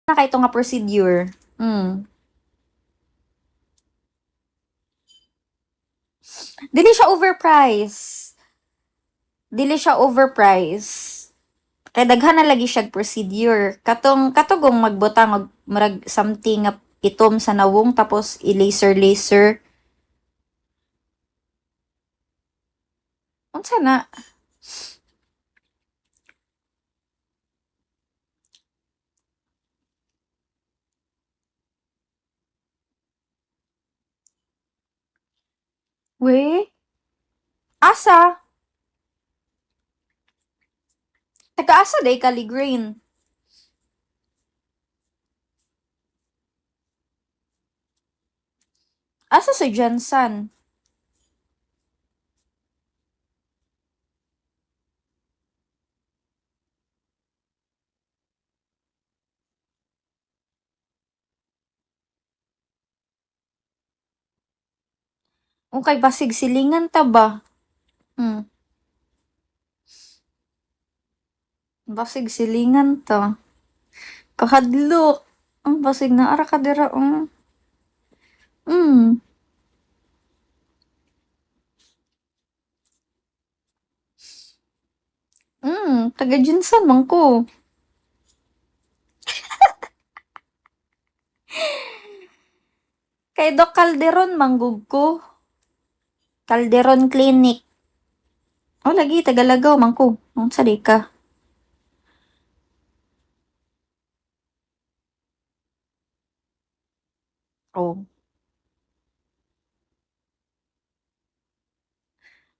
na kay ito nga procedure. Dili siya overprice. Dili siya overprice. Kay daghan na lagi siya procedure. Katugong magbutang og murag something nga itom sa nawong tapos i-laser. Unsa na? We? Asa? Taga-asa day Caligreen. Asa sa Jansan? Kay basig silingan ta ba? Basig silingan ta. Kahadlok. Ang basig na ara ka dira. Mm. Taga Jinsan man ko. Kay Doc Calderon manggug ko. Calderon Clinic. Lagi Tagalagaw man ko. Unsa di ka? Oh.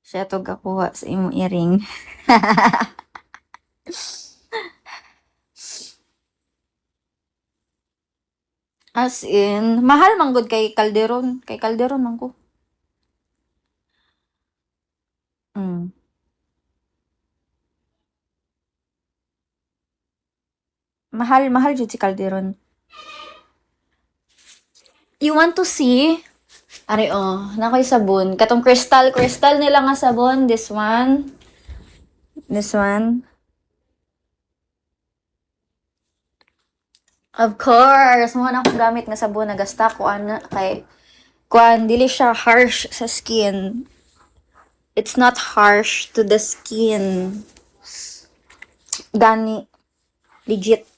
Siya to gakuha sa imong earring. As in, mahal manggod kay Calderon. Kay Calderon man ko. Mahal jud si Calderon. You want to see? Ari nakoy sabon. Katong crystal nila nga sabon. This one. Of course, mo na akong gamit nga sabon nagasta ko ana kay dili siya harsh sa skin. It's not harsh to the skin. Gani legit.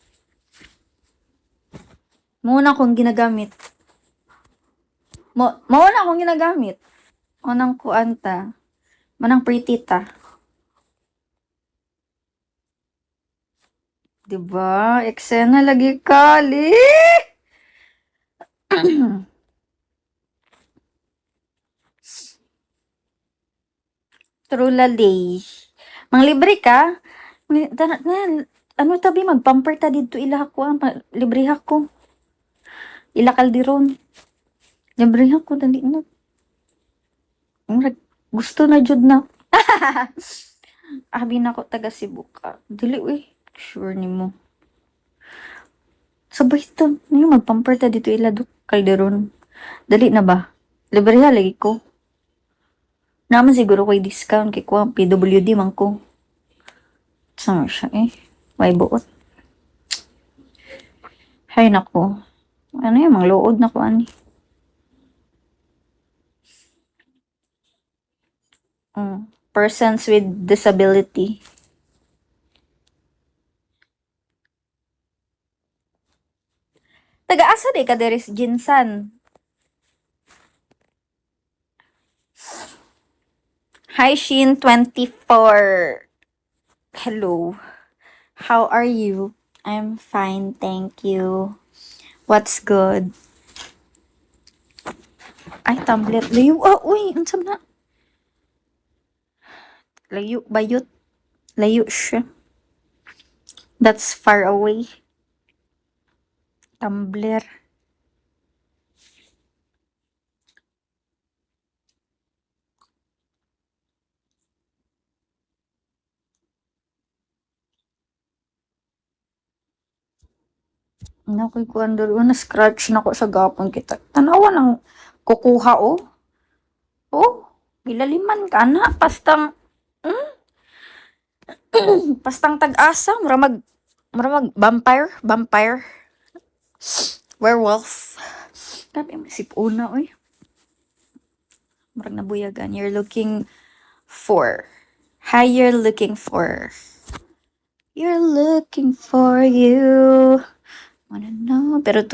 Mo na akong ginagamit. Mo na akong ginagamit. Unang kuanta. Manang pretty ta. Diba? Eksena lagi kali. Trulalay. Mang libre ka? Ano tabi magpamper ta dito ila ko libre ko. Ila Calderon. Libre ko dali na. Gusto na jud na. Abi na ko taga Cebu ka. Dili sure nimo. Sabay to. Ano magpamper ta dito ila Calderon. Dali na ba? Libre lagi ko. Naman siguro ko'y discount kay kuha PWD man ko. Saan siya may buot. Hay nako. Ano yung mga lood na ko ani? Persons with disability. Taga-asa di ka diri sa Jinsan? Hi Shin24. Hello. How are you? I'm fine, thank you. What's good? Ay, tablet. Layo. Uy, unsam na. Layo, bayot. Layo siya. That's far away. Tumblr. Nakoy kuan dalo na scratch na ko sa gapon kita. Tanawa ng kukuha gilaliman ka na pastang pastang tag-asa mura mag vampire. Werewolf. Grabe mo si Una, oy. Murag nabuyagan. You're looking for. Hi, you're looking for. You're looking for you. Wanna know? Pero